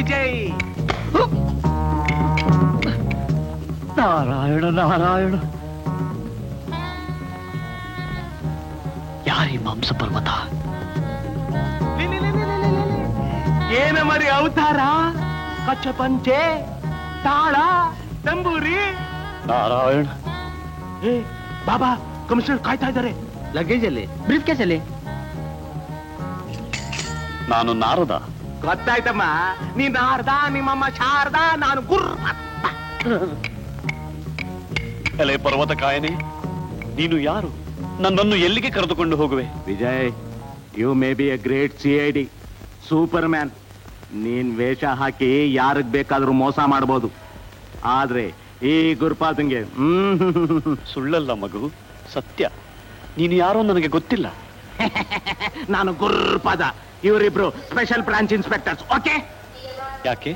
ವಿಜಯ್. ನಾರಾಯಣ ನಾರಾಯಣ, ಯಾರಿ ಮಾಂಸ ಪರ್ವತ? ಏನ ಮರಿ ಅವತಾರ, ಕಚ್ಚ ಪಂಚೆ, ತಾಳ, ತಂಬೂರಿ. ನಾರಾಯಣ. ಏ ಬಾಬಾ, ಕಮಿಷನರ್ ಕಾಯ್ತಾ ಇದ್ದಾರೆ. ಲಗೇಜ್ ಅಲ್ಲಿ, ಬ್ರೀಫ್ ಕೇಸ್ ಅಲ್ಲಿ. ನಾನು ನಾರದ. ಗೊತ್ತಾಯ್ತಮ್ಮ, ನೀ ನಾರದ, ನಿಮ್ಮಮ್ಮ ಶಾರದ, ನಾನು ಗುರ್. ಎಲೆ ಪರ್ವತ ಕಾಯನೆ, ನೀನು ಯಾರು? ನನ್ನನ್ನು ಎಲ್ಲಿಗೆ ಕರೆದುಕೊಂಡು ಹೋಗುವೆ? Vijay, you may be a great CID, superman. ನೀನ್ ವೇಷ ಹಾಕಿ ಯಾರಿಗ್ ಬೇಕಾದ್ರೂ ಮೋಸ ಮಾಡಬಹುದು. ಆದ್ರೆ ಈ ಗುರುಪಾದಂಗೆ ಸುಳ್ಳಲ್ಲ ಮಗು, ಸತ್ಯ. ನೀನು ಯಾರೋ ನನಗೆ ಗೊತ್ತಿಲ್ಲ. ನಾನು ಗುರುಪಾದ, ಇವರಿಬ್ರು ಸ್ಪೆಷಲ್ ಬ್ರಾಂಚ್ ಇನ್ಸ್ಪೆಕ್ಟರ್ಸ್. ಓಕೆ? ಯಾಕೆ?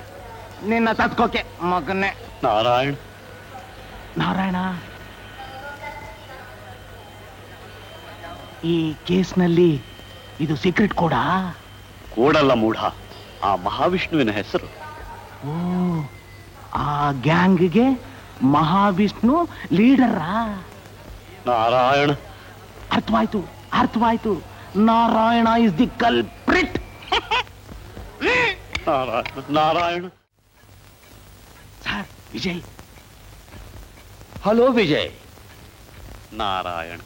ನಿನ್ನ ತತ್ಕೋಕೆ ಮಗನ್ನೇ. ನಾರಾಯಣ. ನಾರಾಯಣ, ಈ ಕೇಸ್ನಲ್ಲಿ ಇದು ಸೀಕ್ರೆಟ್ ಕೂಡಲ್ಲ ಮೂಢ, ಆ ಮಹಾವಿಷ್ಣುವಿನ ಹೆಸರು. ಓ, ಆ ಗ್ಯಾಂಗ್ಗೆ ಮಹಾವಿಷ್ಣು ಲೀಡರಾ? ನಾರಾಯಣ. ಅರ್ಥವಾಯ್ತು, ಅರ್ಥವಾಯ್ತು. Narayana is the culprit. Narayana Narayana. Sir, Vijay. Hello Vijay. Narayana.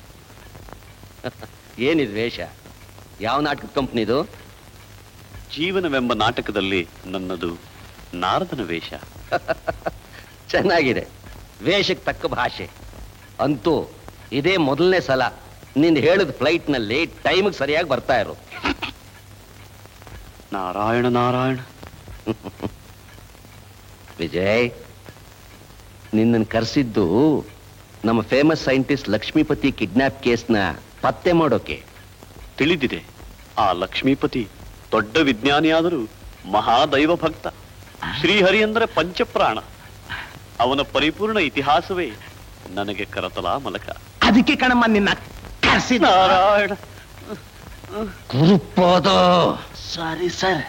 ಏನಿದ್ ವೇಷ? ಯಾವ ನಾಟಕದ ಕಂಪ್ನಿದು? ಜೀವನವೆಂಬ ನಾಟಕದಲ್ಲಿ ನನ್ನದು ನಾರದನ ವೇಷ. ಚೆನ್ನಾಗಿದೆ, ವೇಷಕ್ಕೆ ತಕ್ಕ ಭಾಷೆ. ಅಂತೂ ಇದೇ ಮೊದಲನೇ ಸಲ ನೀನ್ ಹೇಳಿದ ಫ್ಲೈಟ್ ನಲ್ಲಿ ಟೈಮಿಗೆ ಸರಿಯಾಗಿ ಬರ್ತಾ ಇರೋ. ನಾರಾಯಣ ನಾರಾಯಣ. ವಿಜಯ್, ನಿನ್ನನ್ನು ಕರೆಸಿದ್ದು ನಮ್ಮ ಫೇಮಸ್ ಸೈಂಟಿಸ್ಟ್ ಲಕ್ಷ್ಮೀಪತಿ ಕಿಡ್ನಾಪ್ ಕೇಸ್ನ ಪತ್ತೆ ಮಾಡೋಕೆ. ತಿಳಿದಿದೆ, ಆ ಲಕ್ಷ್ಮೀಪತಿ ದೊಡ್ಡ ವಿಜ್ಞಾನಿಯಾದರೂ ಮಹಾದೈವ ಭಕ್ತ. ಶ್ರೀಹರಿ ಅಂದರೆ ಪಂಚಪ್ರಾಣ. ಅವನ ಪರಿಪೂರ್ಣ ಇತಿಹಾಸವೇ ನನಗೆ ಕರತಲ ಮಲಕ. ಅದಕ್ಕೆ ಕಣಮ್ಮ ನಿನ್ನ ಕರೆಸಿದ. ನಾರಾಯಣ. ಗುರುಪಾದ. Sorry sir.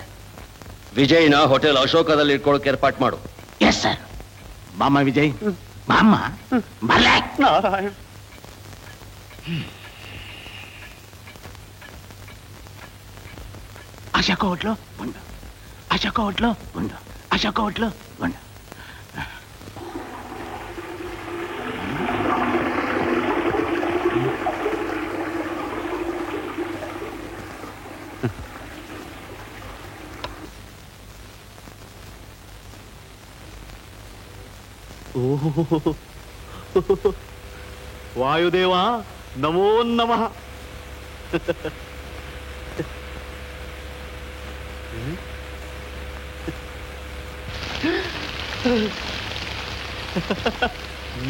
ವಿಜಯ್ನ ಹೋಟೆಲ್ ಅಶೋಕದಲ್ಲಿ ಇಟ್ಕೊಳ್ಳೋಕೆ ಏರ್ಪಾಟ್ ಮಾಡು. Yes sir. ಬಾಮ ವಿಜಯ್, ಬಾಮ. ನಾರಾಯಣ. ಅಶೋಕ ಹೋಟ್ಲು ಉಂಡು, ಅಶೋಕ ಹೋಟ್ಲು ಉಂಡು, ಅಶೋಕ ಹೋಟ್ಲು ಉಂಡು. ಓಹೋ, ವಾಯುದೇವ ನಮೋ ನಮಃ.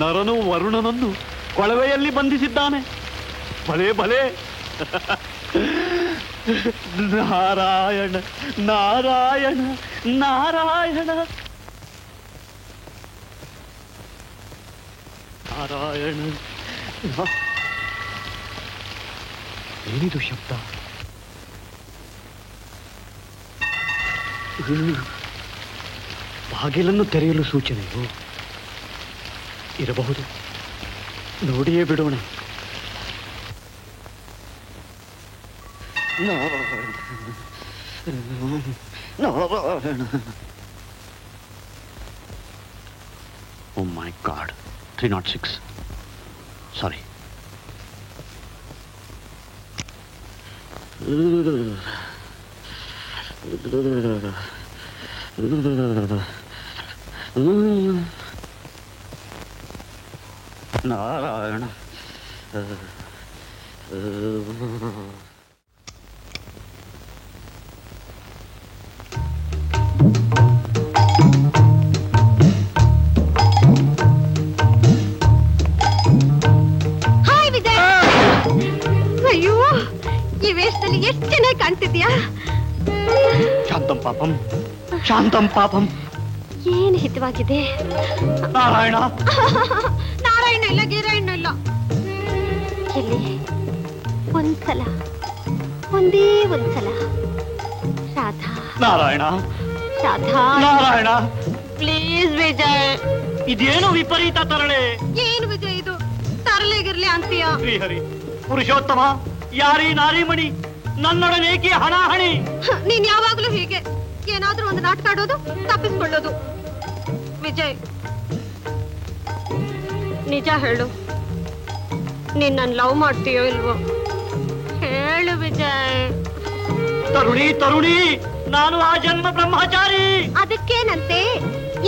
ನರನು ವರುಣನನ್ನು ಕೊಳವೆಯಲ್ಲಿ ಬಂಧಿಸಿದ್ದಾನೆ. ಭಲೆ ಭಲೆ. ನಾರಾಯಣ ನಾರಾಯಣ ನಾರಾಯಣ ನಾರಾಯಣ. ಏನಿದು ಶಬ್ದ? ಬಾಗಿಲನ್ನು ತೆರೆಯಲು ಸೂಚನೆಯು ಇರಬಹುದು. ನೋಡಿಯೇ ಬಿಡೋಣ. Oh my God, 306. Sorry. Narayana. ಅಯ್ಯೋ, ಈ ವೇಷದಲ್ಲಿ ಎಷ್ಟು ಚೆನ್ನಾಗಿ ಕಾಣ್ತಿದ್ಯಾ. ಶಾಂತಂ ಪಾಪಂ, ಶಾಂತಂ ಪಾಪಂ. ಏನ್ ಹಿತವಾಗಿದೆ. ನಾರಾಯಣ. ನಾರಾಯಣ ಇಲ್ಲ, ಗೀರಾಯಣ ಇಲ್ಲ. ಎಲ್ಲಿ ಒಂದ್ಸಲ, ಒಂದೇ ಒಂದ್ಸಲ ರಾಧಾ. ನಾರಾಯಣ. ರಾಧಾ ನಾರಾಯಣ, ಪ್ಲೀಸ್ ವಿಜಯ್. ಇದೇನು ವಿಪರೀತ ತರಳೆ? ಏನು ವಿಜಯ್ ಇದು? ತರಲೆಗಿರ್ಲಿ ಅಂತೀಯ? ಶ್ರೀಹರಿ, ಪುರುಷೋತ್ತಮ, ಯಾರೀ ನಾರಿಮಣಿ? ನನ್ನೊಡನೇಕೆ ಹಣಾಹಣಿ? ನೀನ್ ಯಾವಾಗ್ಲೂ ಹೀಗೆ ಏನಾದ್ರೂ ಒಂದು ನಾಟಕ ಆಡೋದು, ತಪ್ಪಿಸ್ಕೊಳ್ಳೋದು. ವಿಜಯ್, ನಿಜ ಹೇಳು, ನೀನ್ ನನ್ ಲವ್ ಮಾಡ್ತೀಯೋ ಇಲ್ವೋ? ಹೇಳು ವಿಜಯ್. ತರುಣಿ ತರುಣಿ, ನಾನು ಆ ಜನ್ಮ ಬ್ರಹ್ಮಚಾರಿ. ಅದಕ್ಕೇನಂತೆ,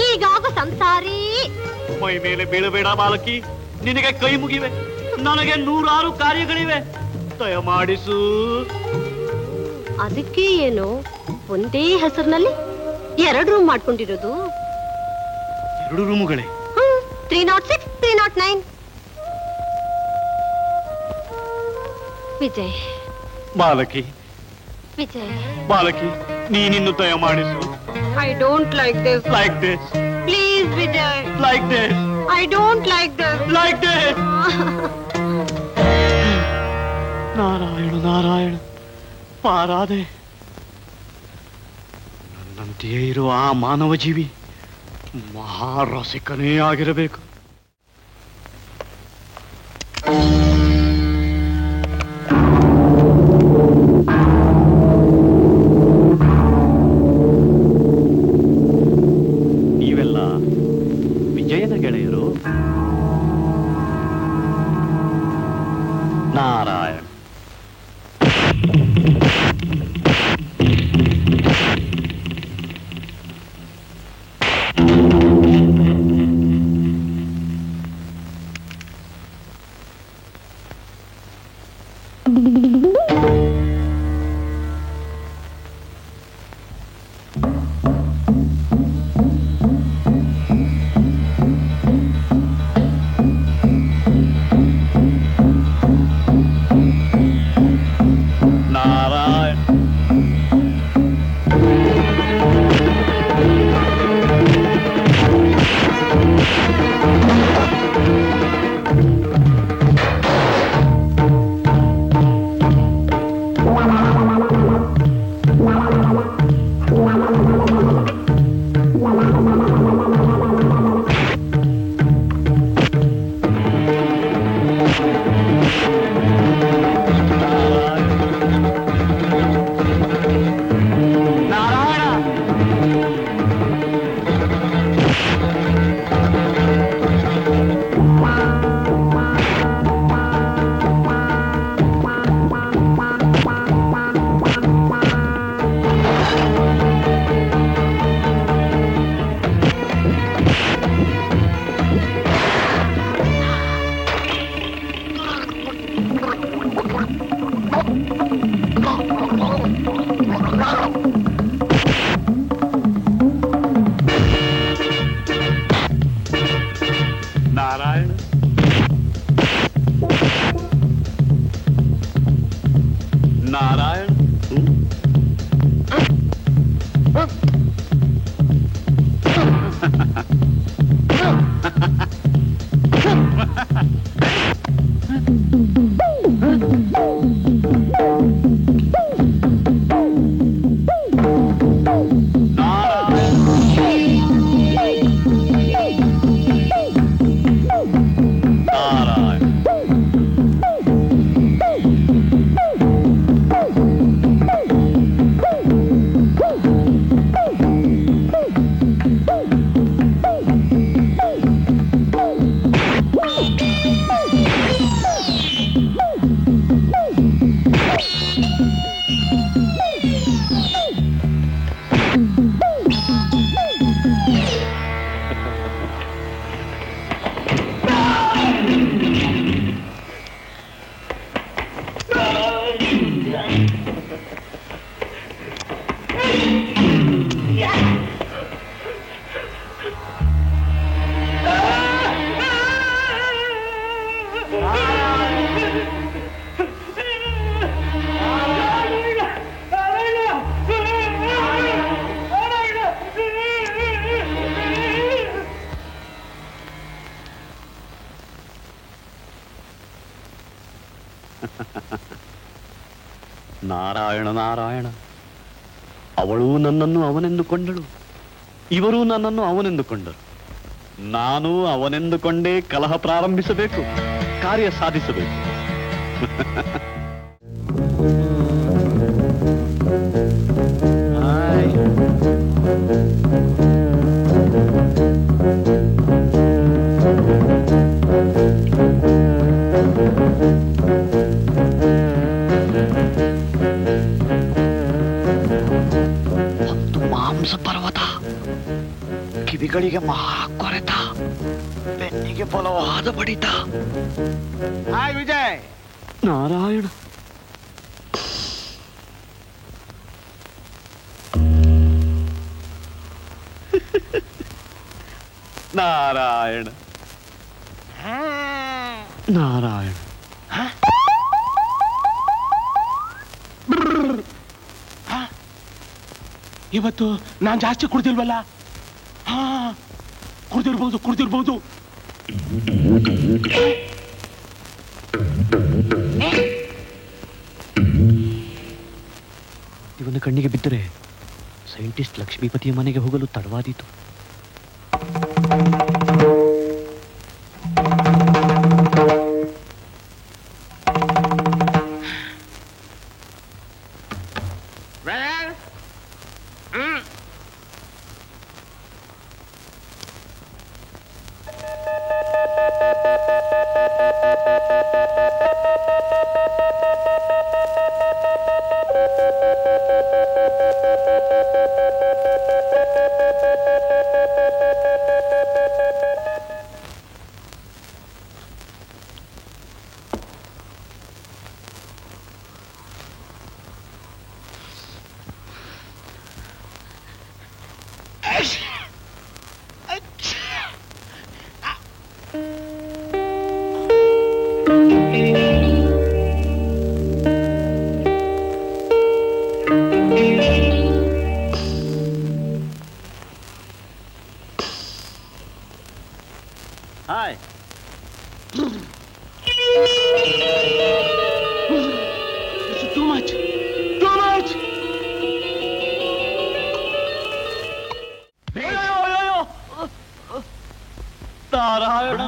ಈಗಾಗ ಸಂಸಾರಿ. ಮೈ ಮೇಲೆ ಬೀಳಬೇಡ ಬಾಲಕಿ, ನಿನಗೆ ಕೈ ಮುಗಿವೆ. ನನಗೆ 100 ಕಾರ್ಯಗಳಿವೆ, ದಯಮಾಡಿಸು. ಅದಕ್ಕೆ ಏನು ಒಂದೇ ಹೆಸರಿನಲ್ಲಿ 2 ರೂಮ್ ಮಾಡ್ಕೊಂಡಿರೋದು? 2 ರೂಮುಗಳೇ? 306, 309. ವಿಜಯ್, ಬಾಲಕಿ ವಿಜಯ್, ಬಾಲಕಿ, ನೀನಿನ್ನು ದಯಮಾಡಿಸು. I don't like this. Like this. Please Vijay. Like this. I don't like this. Like this. Narayana Narayana, ಪಾರಾದೆ. ನನ್ನಂತೆಯೇ ಇರುವ ಆ ಮಾನವ ಜೀವಿ ಮಹಾರಸಿಕನೇ ಆಗಿರಬೇಕು. ನೀವೆಲ್ಲ ವಿಜಯನ ಗೆಳೆಯರು? ನಾರಾಯಣ. ನಾರಾಯಣ ನಾರಾಯಣ, ಅವಳು ನನ್ನನ್ನು ಅವನೆಂದುಕೊಂಡಳು. ಇವರು ನನ್ನನ್ನು ಅವನೆಂದುಕೊಂಡರು. ನಾನು ಅವನೆಂದುಕೊಂಡೇ ಕಲಹ ಪ್ರಾರಂಭಿಸಬೇಕು, ಕಾರ್ಯ ಸಾಧಿಸಬೇಕು. ಮಾಂಸ ಪರ್ವತ, ಕಿವಿಗಳಿಗೆ ಮಹಾ ಕೊರೆತ, ಬೆನ್ನಿಗೆ ಬಲವಾದ ಬಡಿತ. ಹಾಯ್ ವಿಜಯ್. ನಾರಾಯಣ. ನಾರಾಯಣ ನಾರಾಯಣ. ಇವತ್ತು ನಾನ್ ಜಾಸ್ತಿ ಕುಡ್ದಿಲ್ವಲ್ಲ? ಹಾ, ಕುಡ್ದಿರ್ಬೋದು. ಇವನ ಕಣ್ಣಿಗೆ ಬಿದ್ದರೆ ಸೈಂಟಿಸ್ಟ್ ಲಕ್ಷ್ಮೀಪತಿಯ ಮನೆಗೆ ಹೋಗಲು ತಡವಾದೀತು. ಹಾಯ್. Too much.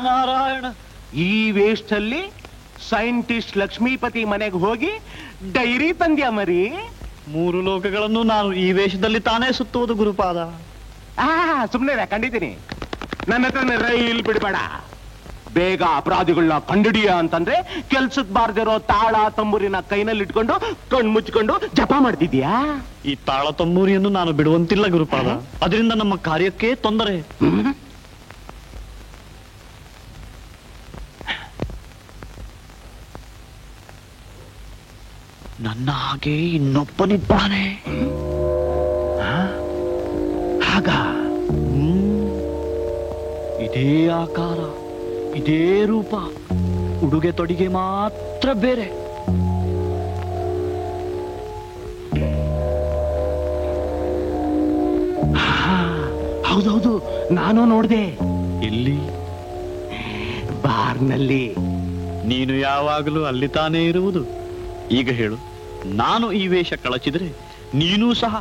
ನಾರಾಯಣ. ಈ ವೇಸ್ಟ್ ಅಲ್ಲಿ ಸೈಂಟಿಸ್ಟ್ ಲಕ್ಷ್ಮೀಪತಿ ಮನೆಗೆ ಹೋಗಿ ಡೈರಿ ತಂದ್ಯಾ ಮರಿ? 3 ಲೋಕಗಳನ್ನು ನಾನು ಈ ವೇಷದಲ್ಲಿ ತಾನೇ ಸುತ್ತುವುದು ಗುರುಪಾದ. ಸುಮ್ಮನೆ ಕಂಡಿದ್ದೀನಿ. ನನ್ನ ಹತ್ರ ರೈಲ್ ಬಿಡಬೇಡ. ಬೇಗ ಅಪರಾಧಿಗಳನ್ನ ಕಂಡಿಡಿಯ ಅಂತಂದ್ರೆ ಕೆಲ್ಸಕ್ ಬಾರ್ದಿರೋ ತಾಳ ತಂಬೂರಿನ ಕೈನಲ್ಲಿ ಇಟ್ಕೊಂಡು ಕಣ್ ಮುಚ್ಕೊಂಡು ಜಪ ಮಾಡ್ತಿದ್ಯಾ? ಈ ತಾಳ ತಂಬೂರಿಯನ್ನು ನಾನು ಬಿಡುವಂತಿಲ್ಲ ಗುರುಪಾದ. ಅದರಿಂದ ನಮ್ಮ ಕಾರ್ಯಕ್ಕೆ ತೊಂದರೆ. ನನ್ನ ಹಾಗೆ ಇನ್ನೊಬ್ಬನಿದ್ದಾನೆ. ಹಾಗ ಇದೇ ಆಕಾರ, ಇದೇ ರೂಪ, ಉಡುಗೆ ತೊಡಿಗೆ ಮಾತ್ರ ಬೇರೆ. ಹೌದೌದು, ನಾನು ನೋಡ್ದೆ. ಎಲ್ಲಿ? ಬಾರ್ನಲ್ಲಿ. ನೀನು ಯಾವಾಗಲೂ ಅಲ್ಲಿ ತಾನೇ ಇರುವುದು. ಈಗ ಹೇಳು, ನಾನು ಈ ವೇಷ ಕಳಚಿದ್ರೆ ನೀನೂ ಸಹ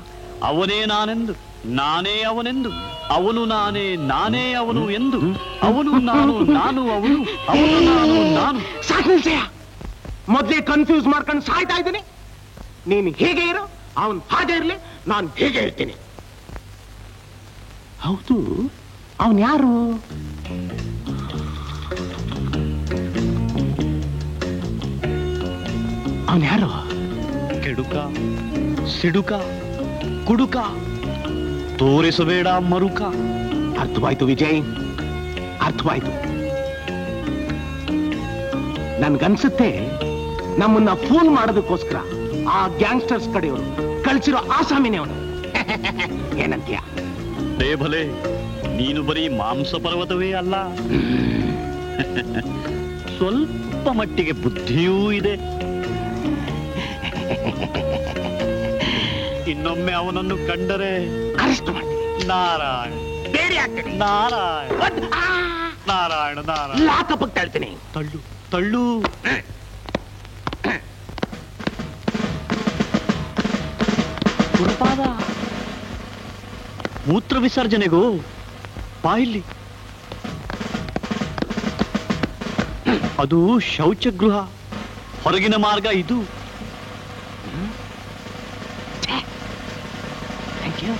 ಅವನೇ ನಾನೆಂದು, ನಾನೇ ಅವನೆಂದು, ಅವನು ನಾನೇ, ನಾನೇ ಅವನು ಎಂದು, ಅವನು ನಾನು, ನಾನು ಅವನು, ಅವನು ನಾನು, ನಾನು. ಸಾಕು, ಮೊದ್ಲೇ ಕನ್ಫ್ಯೂಸ್ ಮಾಡ್ಕೊಂಡು ಸಾಯ್ತಾ ಇದ್ದೀನಿ. ನೀನು ಹೇಗೆ ಇರು, ಅವನ್ ಹಾಗೆ ಇರ್ಲಿ, ನಾನು ಹೇಗೆ ಇರ್ತೀನಿ. ಹೌದು, ಅವನ್ ಯಾರು? ಅವನ್ ಯಾರು? ಕೆಡುಕ, ಸಿಡುಕ, ಕುಡುಕ, ತೋರಿಸಬೇಡ ಮರುಕ. ಅರ್ಥವಾಯ್ತು ವಿಜಯ್, ಅರ್ಥವಾಯ್ತು. ನನ್ಗನ್ಸುತ್ತೆ ನಮ್ಮನ್ನ ಫೂಲ್ ಮಾಡೋದಕ್ಕೋಸ್ಕರ ಆ ಗ್ಯಾಂಗ್ಸ್ಟರ್ಸ್ ಕಡೆಯವರು ಕಳ್ಸಿರೋ ಆಸಾಮಿನೇ ಅವನು. ಏನಂತೀಯ? ಭಲೆ, ನೀನು ಬರೀ ಮಾಂಸ ಪರ್ವತವೇ ಅಲ್ಲ, ಸ್ವಲ್ಪ ಮಟ್ಟಿಗೆ ಬುದ್ಧಿಯೂ ಇದೆ. ಇನ್ನೊಮ್ಮೆ ಅವನನ್ನು ಕಂಡರೆ ಅರೆಸ್ಟ್ ಮಾಡ್ತೀನಿ. ನಾರಾಯಣ, ಬೇರೆ ಆಗ್ತೀನಿ. ನಾರಾಯಣ, ನಾರಾಯಣ, ನಾರಾಯಣ. ಲಾಕಪ್ಗೆ ತಳ್ತೀನಿ. ತಳ್ಳು, ತಳ್ಳು. ಗುರುಪಾದ, ಮೂತ್ರ ವಿಸರ್ಜನೆಗೋ ಬಾಯಿಲ್ಲಿ. ಅದು ಶೌಚಗೃಹ, ಹೊರಗಿನ ಮಾರ್ಗ ಇದು. Thank you.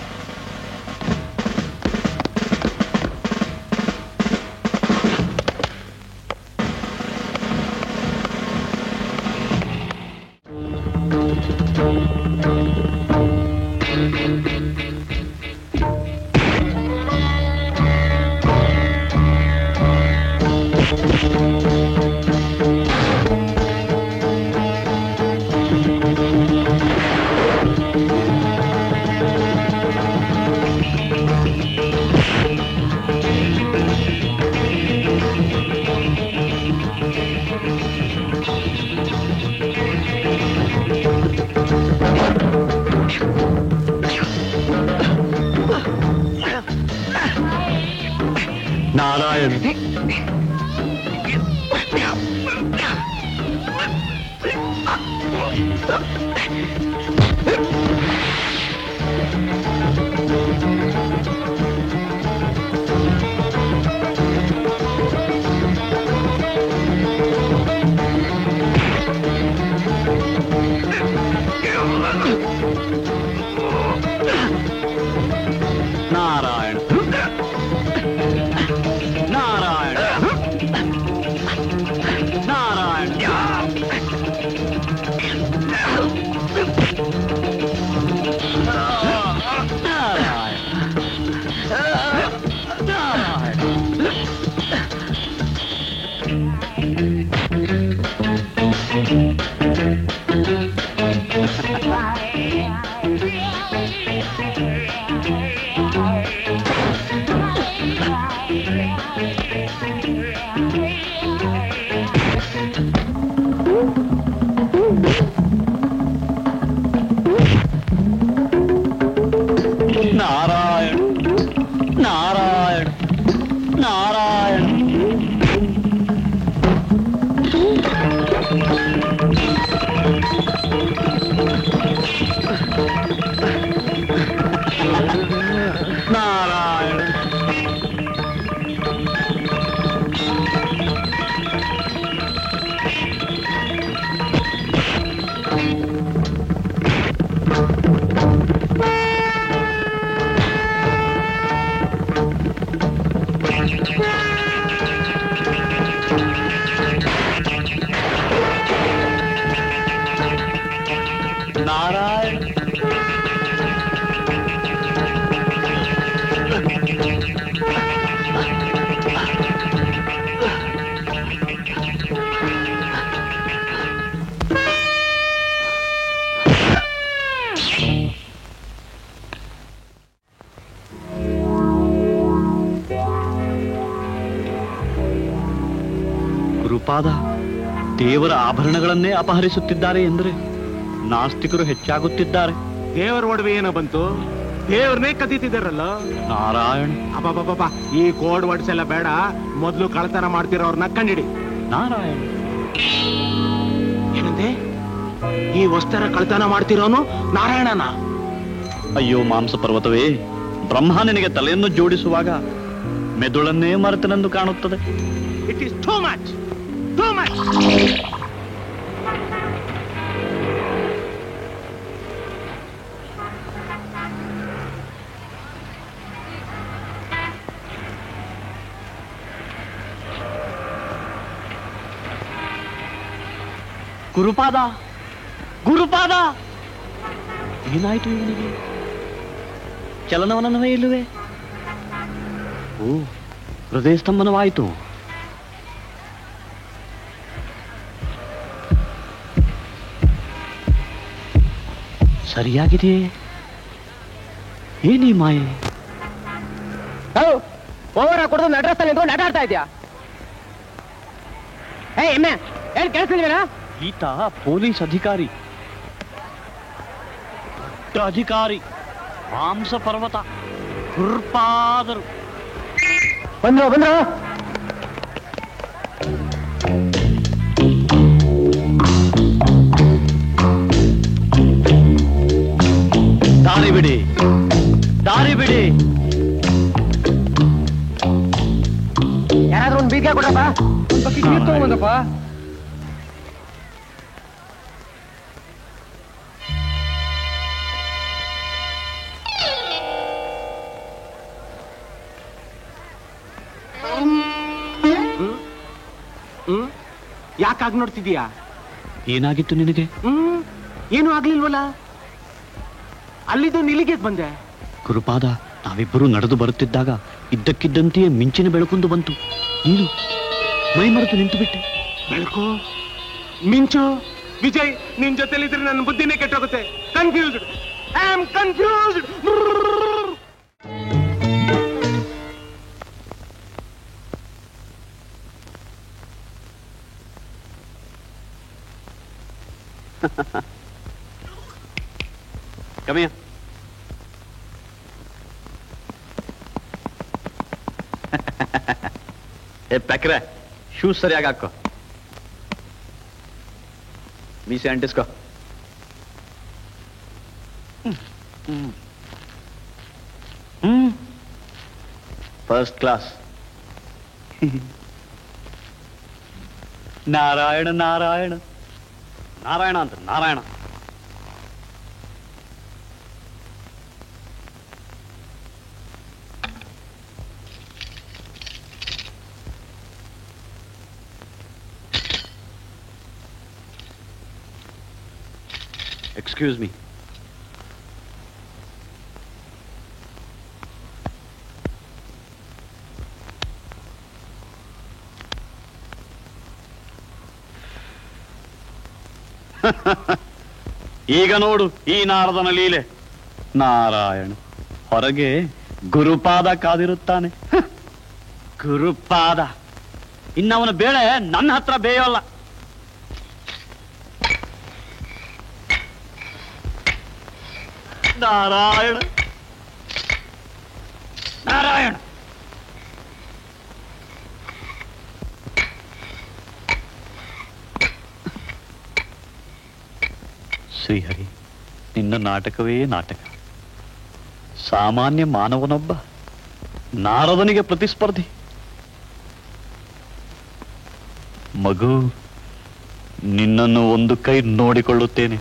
ನಾರಾಯಣ. ನಾರಾಯಣ ನಾರಾಯಣ ನಾರಾಯಣ. ನಾರಾಯಣ ನಾರಾಯಣ ನಾರಾಯಣ. ನಾರಾಯಣ. ನಾರಾಯಣ. ಗುರುಪಾದ, ದೇವರ ಆಭರಣಗಳನ್ನೇ ಅಪಹರಿಸುತ್ತಿದ್ದಾರೆ ಎಂದರೆ ನಾಸ್ತಿಕರು ಹೆಚ್ಚಾಗುತ್ತಿದ್ದಾರೆ. ದೇವರ ಒಡವೆ ಏನೋ ಬಂತು, ದೇವ್ರನ್ನೇ ಕದೀತಿದಾರಲ್ಲ. ನಾರಾಯಣ. ಅಬ್ಬಬ್ಬಬ್ಬ, ಈ ಕೋಡ್ ವರ್ಡ್ಸ್ ಎಲ್ಲ ಬೇಡ, ಮೊದಲು ಕಳ್ತನ ಮಾಡ್ತಿರೋರ್ನ ಕಂಡಿಡಿ. ನಾರಾಯಣ. ಏನಂತೆ? ಈ ವಸ್ತರ ಕಳ್ತನ ಮಾಡ್ತಿರೋನು ನಾರಾಯಣನ? ಅಯ್ಯೋ ಮಾಂಸ ಪರ್ವತವೇ, ಬ್ರಹ್ಮ ನಿನಗೆ ತಲೆಯನ್ನು ಜೋಡಿಸುವಾಗ ಮೆದುಳನ್ನೇ ಮರೆತನೆಂದು ಕಾಣುತ್ತದೆ. It is too much, too much. Gurupada, Gurupada, ಏನಾಯ್ತು ಇವನಿಗೆ? ಚಲನವಲನವೇ ಇಲ್ಲವೇ? ಓ, ಹೃದಯ ಸ್ತಂಭನವಾಯಿತು. ಸರಿಯಾಗಿದೆಯೇ? ಏನೀ ಮಾಯೆ? ಓವರ ಕೊಡೋದು ನಡ್ರಸ್ ಅಲ್ಲಿ ನಟ ಆಡ್ತಾ ಇದೆಯಾ? ಎಮ್ಮೆ ಏನ್ ಕೇಳಿಸ್ತಿದ್ದೀರಾ? ಈತ ಪೊಲೀಸ್ ಅಧಿಕಾರಿ, ದೊಡ್ಡ ಅಧಿಕಾರಿ, ಮಾಂಸ ಪರ್ವತ, ಗುರುಪಾದರು. ಬಂದ್ರು ದಾರಿ ಬಿಡಿ. ದಾರಿ ಬಿಡಿ. ಯಾರಾದ್ರೂ ಒಂದು ಬೀಗ ಕೊಡಪ್ಪ. ಒಂದು ಬಕೆಟ್ ನೀರು ತಗೊಂಬಂದಪ್ಪ. ಯಾಕಾಗ್ ನೋಡ್ತಿದೀಯಾ? ಏನಾಗಿತ್ತು ನಿನಗೆ? ಏನು ಆಗ್ಲಿಲ್ವಲ್ಲ. ಅಲ್ಲಿದ್ದು ನಿಲಿಗೆ ಬಂದೆ. ಗುರುಪಾದ, ನಾವಿಬ್ಬರು ನಡೆದು ಬರುತ್ತಿದ್ದಾಗ ಇದ್ದಕ್ಕಿದ್ದಂತೆಯೇ ಮಿಂಚಿನ ಬೆಳಕೊಂದು ಬಂತು. ನೀನು ಮೈ ಮರೆತು ನಿಂತು ಬಿಟ್ಟೆ. ಬೆಳಕು, ಮಿಂಚು. ವಿಜಯ್, ನಿನ್ ಜೊತೆಲಿದ್ರೆ ನನ್ನ ಬುದ್ಧಿನೇ ಕೆಟ್ಟೋಗುತ್ತೆ. Confused, I am confused. Come here. ಏ ಪೆಕ್ರೆ, ಶೂಸ್ ಸರಿಯಾಗಿ ಹಾಕೋ. ಮೀಸೆ ಅಂಟಿಸ್ಕೋ. First class. ನಾರಾಯಣ ನಾರಾಯಣ ನಾರಾಯಣ ಅಂತ ನಾರಾಯಣ. Excuse me. ಈಗ ನೋಡು ಈ ನಾರದನ ಲೀಲೆ. ನಾರಾಯಣ, ಹೊರಗೆ ಗುರುಪಾದ ಕಾದಿರುತ್ತಾನೆ. ಗುರುಪಾದ ಇನ್ನವನ ಬೇಳೆ ನನ್ನ ಹತ್ರ ಬೇಯೋಲ್ಲ. ನಾರಾಯಣ ನಾರಾಯಣ. ಶ್ರೀಹರಿ, ನಿನ್ನ ನಾಟಕವೇ ನಾಟಕ. ಸಾಮಾನ್ಯ ಮಾನವನೊಬ್ಬ ನಾರದನಿಗೆ ಪ್ರತಿಸ್ಪರ್ಧಿ. ಮಗು, ನಿನ್ನನ್ನು ಒಂದು ಕೈ ನೋಡಿಕೊಳ್ಳುತ್ತೇನೆ.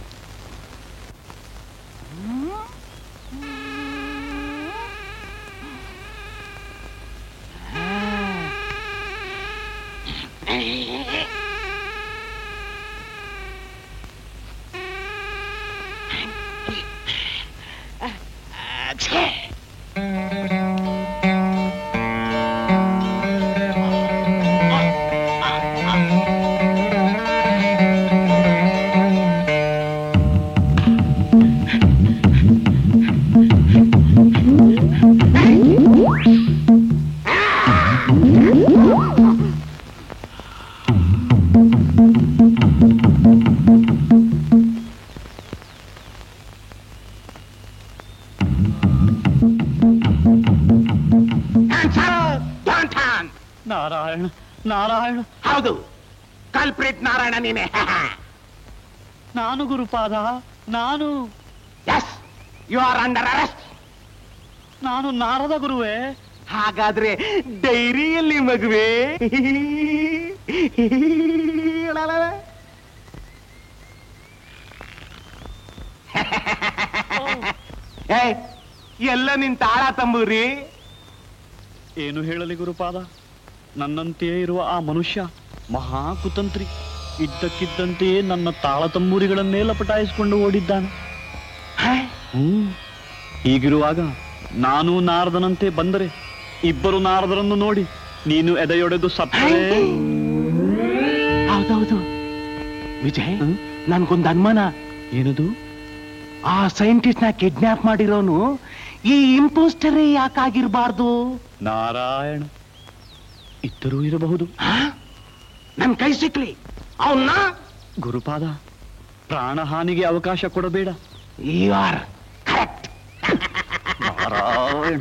ನಾರಾಯಣ ನಾರಾಯಣ. ಹೌದು, ಕಲ್ಪ್ರಿಟ್ ನಾರಾಯಣ ನೀನೆ. ನಾನು ಗುರುಪಾದ, ನಾನು. Yes, you are under arrest. ನಾನು ನಾರದ ಗುರುವೇ. ಹಾಗಾದ್ರೆ ಡೈರಿಯಲ್ಲಿ ಮಗುವೆ. ಎಲ್ಲ ನಿನ್ ತಾಳ ತಂಬೂರಿ. ಏನು ಹೇಳಲಿ ಗುರುಪಾದ, ನನ್ನಂತೆಯೇ ಇರುವ ಆ ಮನುಷ್ಯ ಮಹಾ ಕುತಂತ್ರಿ. ಇದ್ದಕ್ಕಿದ್ದಂತೆಯೇ ನನ್ನ ತಾಳತಂಬೂರಿಗಳನ್ನೇ ಲಪಟಾಯಿಸಿಕೊಂಡು ಓಡಿದ್ದಾನೆ. ಹೀಗಿರುವಾಗ ನಾನು ನಾರದನಂತೆ ಬಂದರೆ ಇಬ್ಬರು ನಾರದರನ್ನು ನೋಡಿ ನೀನು ಎದೆಯೊಡೆದು ಸತ್ತರೆ. ಹೌದೌದು ವಿಜಯ್, ನನ್ಗೊಂದು ಅನುಮಾನ. ಏನದು? ಆ ಸೈಂಟಿಸ್ಟ್ ನ ಕಿಡ್ನಾಪ್ ಮಾಡಿರೋನು ಈ ಇಂಪೋಸ್ಟರೇ ಯಾಕಾಗಿರ್ಬಾರ್ದು? ನಾರಾಯಣ, ಇದ್ದರೂ ಇರಬಹುದು. ನನ್ ಕೈ ಸಿಕ್ಲಿ ಅವನ್ನ. ಗುರುಪಾದ, ಪ್ರಾಣಹಾನಿಗೆ ಅವಕಾಶ ಕೊಡಬೇಡ. You are correct. ನಾರಾಯಣ.